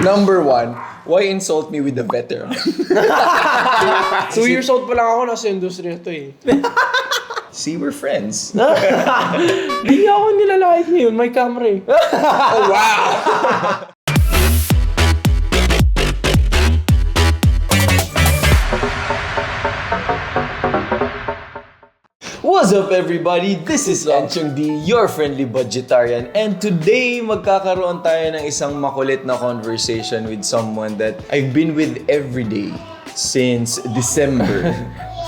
Number 1, why insult me with the veteran? 2 years old pa lang ako, nasa industriya to eh. See, we're friends. Di ako nilalait ngayon, may camera eh. Oh, wow! What's up everybody? This is Enchong Dee, your friendly budgetarian, and today magkakaroon tayo ng isang makulit na conversation with someone that I've been with every day since December.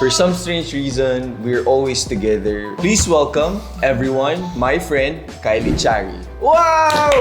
For some strange reason, we're always together. Please welcome everyone, my friend, Echarri. Wow!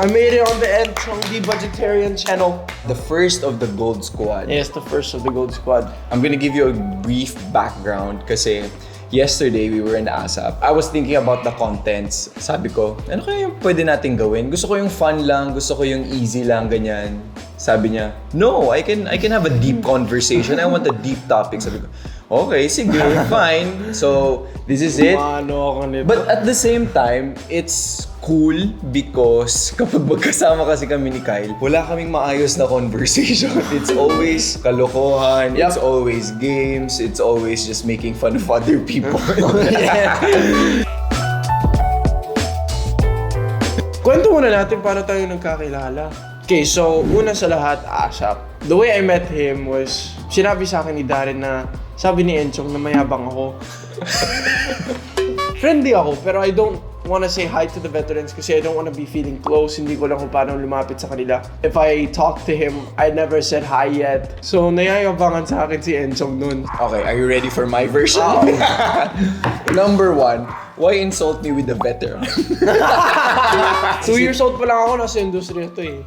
I made it on the Enchong Dee Budgetarian channel. The first of the Gold Squad. Yes, the first of the Gold Squad. I'm gonna give you a brief background kasi yesterday we were in ASAP. I was thinking about the contents. Sabi ko, ano kaya yung pwede natin gawin? Gusto ko yung fun lang, gusto ko yung easy lang, ganyan. Sabi niya, no, I can have a deep conversation. I want a deep topic. Sabi ko, okay, sige, fine. So, this is it. Mano ako nito. But at the same time, it's cool because kapag magkasama kasi kami ni Kyle, wala kaming maayos na conversation. It's always kalokohan, it's always games, it's always just making fun of other people. Kwento muna natin paano tayo nagkakilala. Okay, so una sa lahat, ASAP. The way I met him was, sinabi sa akin ni Darren na, sabi ni Enchong na mayabang ako. Friendly ako, pero I don't wanna say hi to the veterans kasi I don't wanna be feeling close. Hindi ko lang kung paano lumapit sa kanila. If I talk to him, I never said hi yet. So, nayayabangan sa akin si Enchong nun. Okay, are you ready for my version? Number 1, why insult me with the veteran? 2 years old pa lang ako, nasa industriya to eh.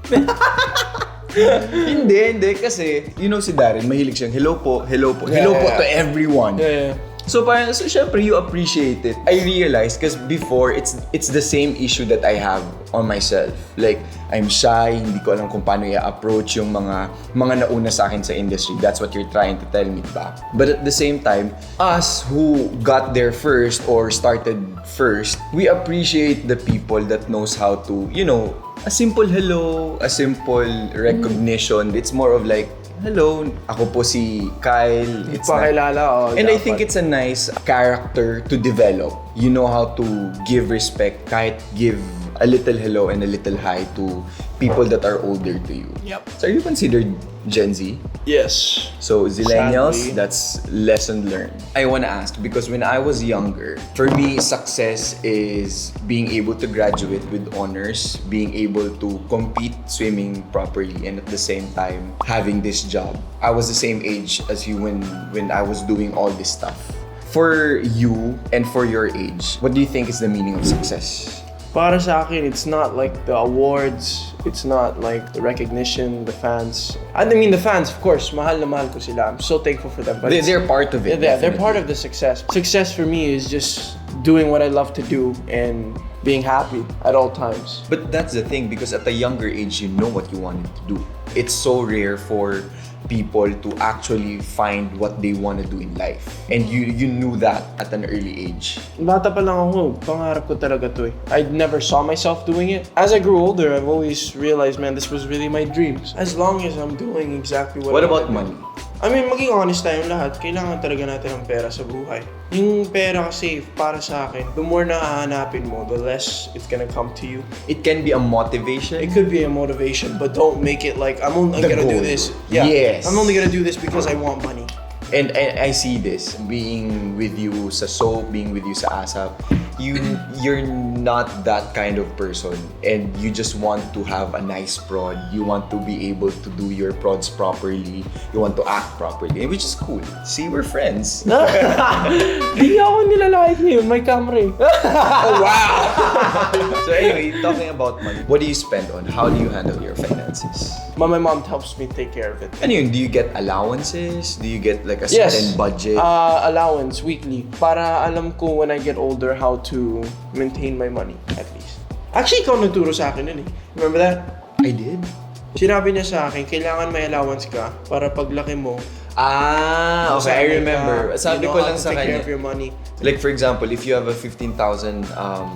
Hindi kasi, you know si Darren, mahilig siyang hello po to everyone. Yeah. So syempre you appreciate it. I realized because before it's the same issue that I have on myself. Like I'm shy, hindi ko alam kung paano i-approach yung mga nauna sa akin sa industry. That's what you're trying to tell me, diba? But at the same time, us who got there first or started first, we appreciate the people that knows how to, you know, a simple hello, a simple recognition. It's more of like, hello, ako po si Kyle. It's Pakilala, and I think it's a nice character to develop. You know how to give respect, kahit give a little hello and a little hi to people that are older to you. Yep. So are you considered Gen Z? Yes. So z-llenials, Sadly. that's lesson learned. I want to ask because when I was younger, for me, success is being able to graduate with honors, being able to compete swimming properly, and at the same time, having this job. I was the same age as you when I was doing all this stuff. For you and for your age, what do you think is the meaning of success? Para sa akin, it's not like the awards, it's not like the recognition, the fans. I mean, the fans, of course, mahal na mahal ko sila. I'm so thankful for them. But They're part of it. Yeah, they're part of the success. Success for me is just doing what I love to do and being happy at all times. But that's the thing, because at a younger age, you know what you wanted to do. It's so rare for people to actually find what they want to do in life. And you knew that at an early age. Bata pa lang ako, pangarap ko talaga to eh. I never saw myself doing it. As I grew older, I've always realized, man, this was really my dreams. As long as I'm doing exactly what What I about wanna do. money? I mean, maging honest tayong lahat, kailangan talaga natin ng pera sa buhay. Yung pera kasi, para sa akin, the more na hahanapin mo, the less it's gonna come to you. It can be a motivation. It could be a motivation, but don't make it like, I'm only The gonna do goal. this. Yeah, Yes. I'm only gonna do this because I want money. And I see this, being with you sa soap, being with you sa ASAP, you're not that kind of person, and you just want to have a nice prod. You want to be able to do your prods properly. You want to act properly, which is cool. See, we're friends. Di ako nilalait ngayon, may camera eh. Oh, wow! So anyway, talking about money, what do you spend on? How do you handle your finances? My mom helps me take care of it. Ano yun, do you get allowances? Do you get like a Yes. certain budget? Allowance weekly. Para alam ko when I get older how to maintain my money, at least. Actually, ikaw nagturo sa akin nun eh. Remember that? I did. Sinabi niya sa akin, kailangan may allowance ka para paglaki mo, Ah, okay, I Like, remember. Sabi you know ko how lang to sa take care kanya. of your money. Like for example, if you have a 15,000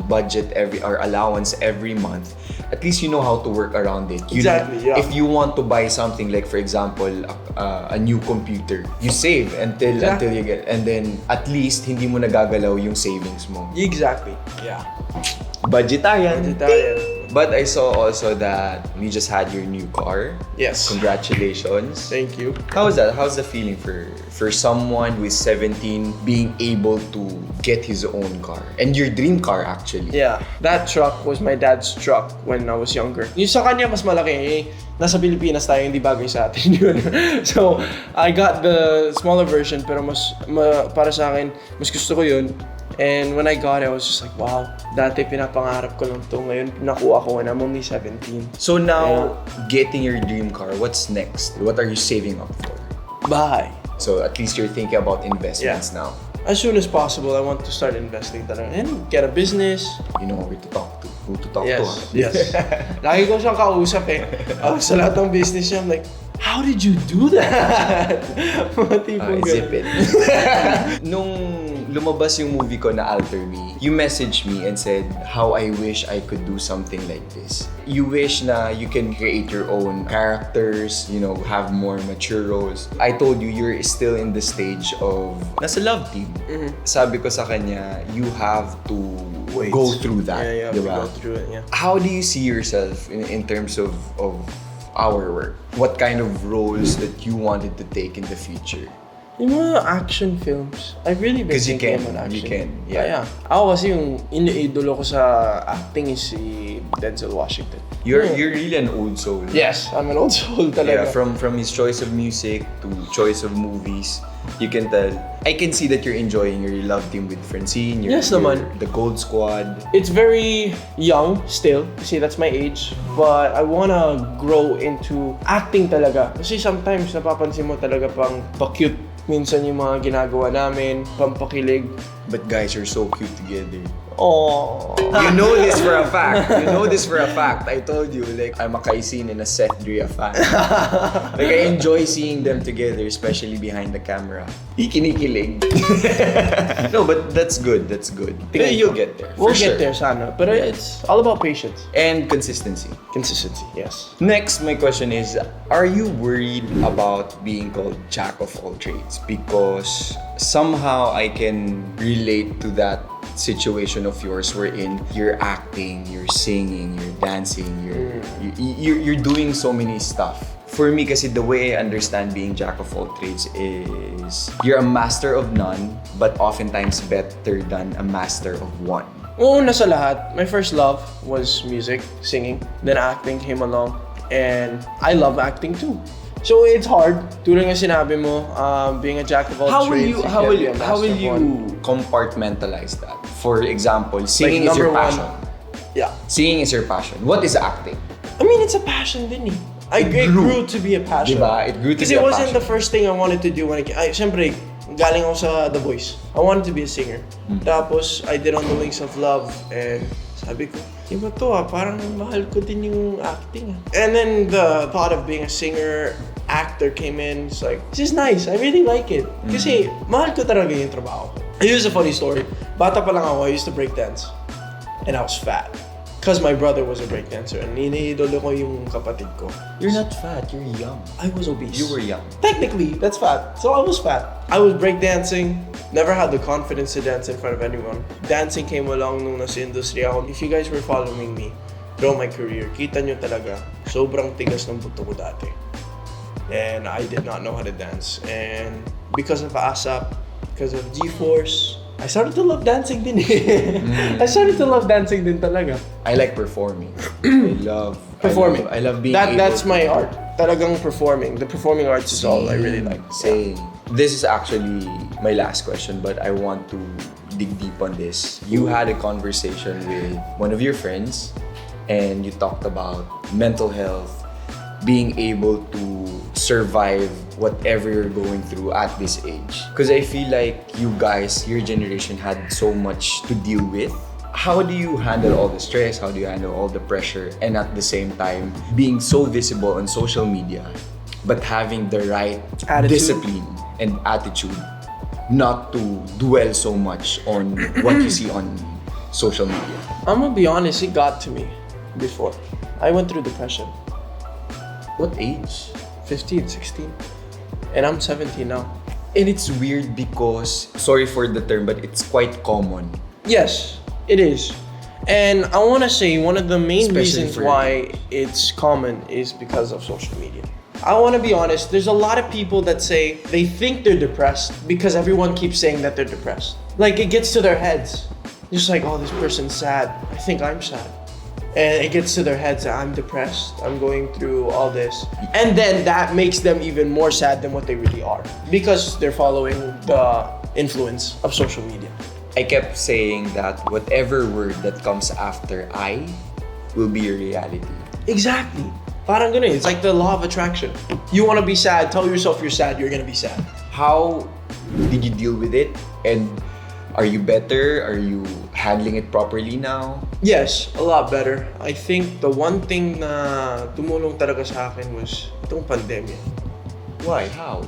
budget or allowance every month, at least you know how to work around it. You Exactly, yeah. If you want to buy something like for example, a new computer, you save until you get, and then at least hindi mo nagagalaw yung savings mo. Exactly. Yeah. Budgetarian. Vegetarian. But I saw also that you just had your new car. Yes. Congratulations. Thank you. How is that? How's the feeling for someone who is 17 being able to get his own car? And your dream car actually. Yeah, that truck was my dad's truck when I was younger. Yung sa kanya mas malaki, nasa Pilipinas tayo, hindi bagay sa atin yun. So, I got the smaller version pero para sa akin, mas gusto ko yun. And when I got it, I was just like, wow, dati pinapangarap ko lang to. Ngayon, nakuha ko when I'm only 17. So now, getting your dream car, what's next? What are you saving up for? Bye. So at least you're thinking about investments now. As soon as possible, I want to start investing talaga and get a business. You know who to talk to. Who to talk Yes, to. yes. Lagi ko siyang kausap eh. Sa lahat ng business niya, I'm like, how did you do that? Mga tipong Zip ganun. it. Nung lumabas yung movie ko na Alter Me, you messaged me and said how I wish I could do something like this. You wish na you can create your own characters, you know, have more mature roles. I told you, you're still in the stage of nasa love team. Sabi ko sa kanya, you have to go through that. Yeah, diba? go through it, yeah. How do you see yourself in terms of our work? What kind of roles that you wanted to take in the future? Yung mga action films, I've really been 'Cause you thinking can, about action. you can, yeah. Ako kasi yung iniidolo ko sa acting is si Denzel Washington. You're really an old soul. Yes, I'm an old soul talaga. Yeah, from his choice of music to choice of movies, you can tell. I can see that you're enjoying your love team with Francine. Yes naman. The Gold Squad. It's very young still, kasi that's my age. But I wanna grow into acting talaga. Kasi sometimes napapansin mo talaga pang pa-cute minsan yung mga ginagawa namin, pampakilig. But guys are so cute together. Oh. You know this for a fact. You know this for a fact. I told you, like, I'm a Kaisin and a Seth Drea fan. Like, I enjoy seeing them together, especially behind the camera. Ikinikilig. No, but that's good. That's good. You'll get there. We'll for get sure. there sana. But it's all about patience. And consistency. Consistency, yes. Next, my question is, are you worried about being called Jack of all trades? Because somehow I can relate to that situation of yours wherein you're acting, you're singing, you're dancing, you're doing so many stuff. For me, kasi the way I understand being Jack of all trades is you're a master of none, but oftentimes better than a master of one. Una sa lahat, my first love was music, singing. Then acting came along. And I love acting too. So it's hard. Tulad nga sinabi mo, being a jack of all trades. How will you one. compartmentalize that? For example, singing is Like, your number one, passion. Yeah. Singing is your passion. What is acting? I mean, it's a passion din eh. It grew to be a passion. Diba? It grew to Kasi be a it wasn't passion. the first thing I wanted to do when siyempre, galing ako sa The Voice. I wanted to be a singer. Tapos, I did On the Wings of Love and sabi ko, iba to parang mahal ko din yung acting And then the thought of being a singer, actor came in. It's like, this is nice. I really like it. Kasi mahal ko talaga yung trabaho ko. Here's a funny story. Bata pa lang ako, I used to break dance. And I was fat. Because my brother was a breakdancer and iniidolo ko yung kapatid ko. You're not fat, you're young. I was obese. You were young. Technically, that's fat. So I was fat. I was breakdancing. Never had the confidence to dance in front of anyone. Dancing came along nung nasa industry ako. If you guys were following me throughout my career, kita nyo talaga, sobrang tigas ng buto ko dati. And I did not know how to dance. And because of ASAP, because of G-Force, I started to love dancing din I started to love dancing din talaga. I like performing. I love Performing. I love being That's able my to art. Talagang performing. The performing arts is all I really like. Same. This is actually my last question, but I want to dig deep on this. You had a conversation with one of your friends and you talked about mental health, being able to survive whatever you're going through at this age. Because I feel like you guys, your generation had so much to deal with. How do you handle all the stress? How do you handle all the pressure? And at the same time, being so visible on social media, but having the right Attitude. discipline and attitude not to dwell so much on what you see on social media. I'm gonna be honest, it got to me before. I went through depression. What age? 15, 16. And I'm 17 now. And it's weird because, sorry for the term, but it's quite common. Yes, it is. And I want to say one of the main Especially reasons for why it's common is because of social media. I want to be honest, there's a lot of people that say they think they're depressed because everyone keeps saying that they're depressed. Like it gets to their heads. Just like, oh, this person's sad. I think I'm sad. And it gets to their heads that I'm depressed. I'm going through all this. And then that makes them even more sad than what they really are because they're following the influence of social media. I kept saying that whatever word that comes after I will be your reality. Exactly. Parang ganun. It's like the law of attraction. You want to be sad, tell yourself you're sad, you're gonna be sad. How did you deal with it? And are you better? Are you handling it properly now? Yes, a lot better. I think the one thing na tumulong talaga sa akin was itong pandemya. Why? How?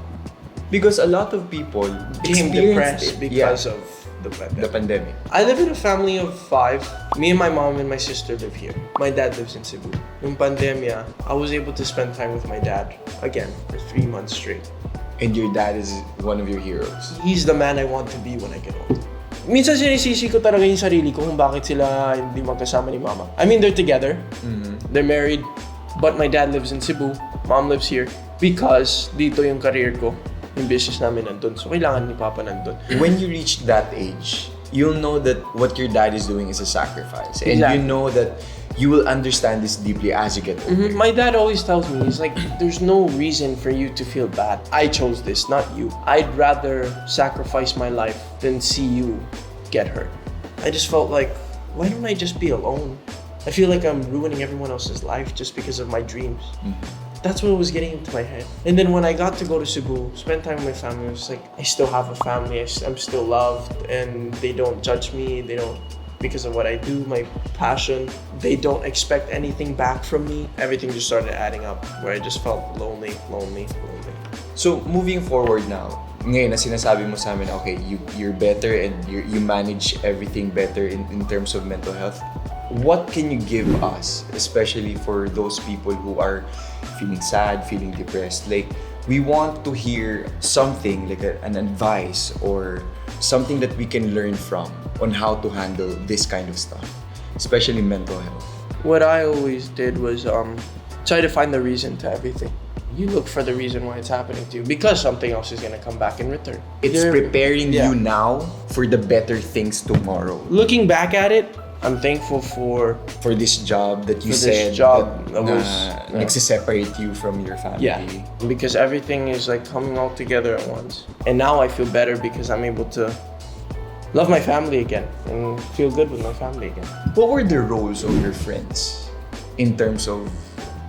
Because a lot of people Became experienced depressed it. because Yeah, of the pandemic. the pandemic. I live in a family of 5. Me and my mom and my sister live here. My dad lives in Cebu. Yung pandemya, I was able to spend time with my dad again for 3 months straight. And your dad is one of your heroes. He's the man I want to be when I get old. Minsan sinisisi ko talaga yung sarili ko kung bakit sila hindi magkasama ni mama. I mean, they're together. They're married. But my dad lives in Cebu. Mom lives here. Because dito yung career ko. Yung business namin nandun. So, kailangan ni Papa nandun. When you reach that age, you'll know that what your dad is doing is a sacrifice. And Exactly. you know that you will understand this deeply as you get older. My dad always tells me, he's like, there's no reason for you to feel bad. I chose this, not you. I'd rather sacrifice my life than see you get hurt. I just felt like, why don't I just be alone? I feel like I'm ruining everyone else's life just because of my dreams. That's what was getting into my head. And then when I got to go to Cebu, spend time with my family, I was like, I still have a family, I'm still loved, and they don't judge me, they don't, because of what I do, my passion, they don't expect anything back from me. Everything just started adding up, where I just felt lonely. So, moving forward now, ngayon na sinasabi mo sa amin, okay, you're better and you manage everything better in terms of mental health. What can you give us, especially for those people who are feeling sad, feeling depressed? Like, we want to hear something like an advice or something that we can learn from on how to handle this kind of stuff, especially mental health. What I always did was try to find the reason to everything. You look for the reason why it's happening to you because something else is gonna come back in return. It's preparing Yeah. you now for the better things tomorrow. Looking back at it, I'm thankful for this job that you For this said job that that was- nagsiseparate you from your family. because everything is like coming all together at once. And now I feel better because I'm able to love my family again and feel good with my family again. What were the roles of your friends in terms of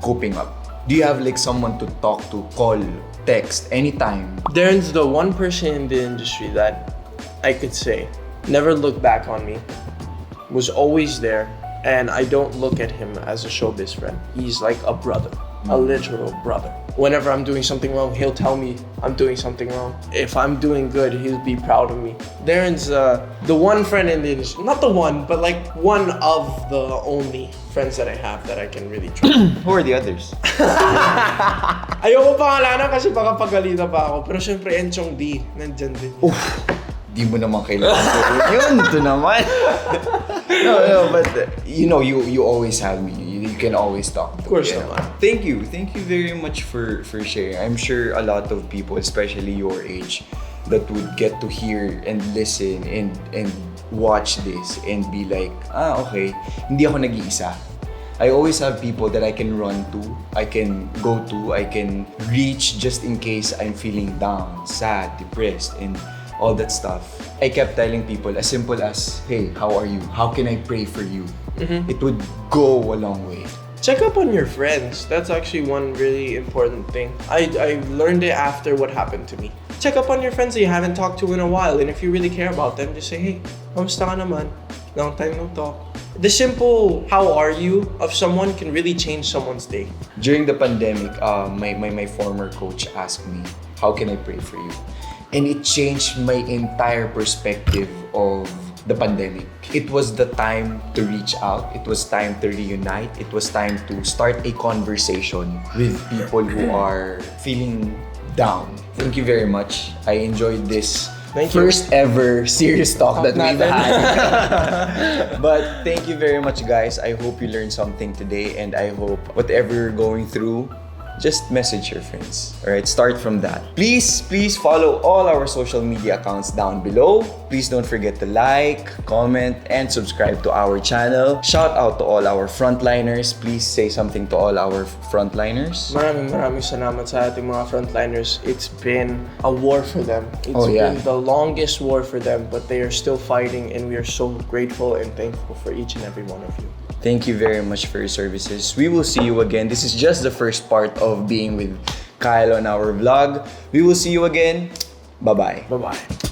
coping up? Do you have like someone to talk to, call, text, anytime? Darren's the one person in the industry that I could say never looked back on me, was always there, and I don't look at him as a showbiz friend. He's like a brother, a literal brother. Whenever I'm doing something wrong, he'll tell me I'm doing something wrong. If I'm doing good, he'll be proud of me. Darren's the one friend in the industry, not the one, but like one of the only friends that I have that I can really trust. Who are the others? Ayoko pangalanan kasi baka pagalitan pa ako. Pero syempre, Enchong Dee, nandyan din. Di mo naman kailangan yun. Ito naman. No, but you know, you always have me. You can always talk to Of course me. naman. Thank you very much for sharing. I'm sure a lot of people, especially your age, that would get to hear and listen and watch this and be like, okay, hindi ako nag-iisa. I always have people that I can run to, I can go to, I can reach just in case I'm feeling down, sad, depressed, and all that stuff. I kept telling people as simple as, hey, how are you? How can I pray for you? It would go a long way. Check up on your friends. That's actually one really important thing. I learned it after what happened to me. Check up on your friends that you haven't talked to in a while, and if you really care about them, just say, hey, kamusta ka naman? Long time no talk. The simple "how are you" of someone can really change someone's day. During the pandemic, my former coach asked me, how can I pray for you? And it changed my entire perspective of the pandemic. It was the time to reach out. It was time to reunite. It was time to start a conversation with people who are feeling down. Thank you very much. I enjoyed this Thank you. first ever serious talk that we've natin. had. But thank you very much, guys. I hope you learned something today, and I hope whatever you're going through, just message your friends. Alright, start from that. Please follow all our social media accounts down below. Please don't forget to like, comment, and subscribe to our channel. Shout out to all our frontliners. Please say something to all our frontliners. Maraming salamat sa ating mga frontliners. It's been a war for them. It's yeah. been the longest war for them, but they are still fighting, and we are so grateful and thankful for each and every one of you. Thank you very much for your services. We will see you again. This is just the first part of being with Kyle on our vlog. We will see you again. Bye-bye. Bye-bye.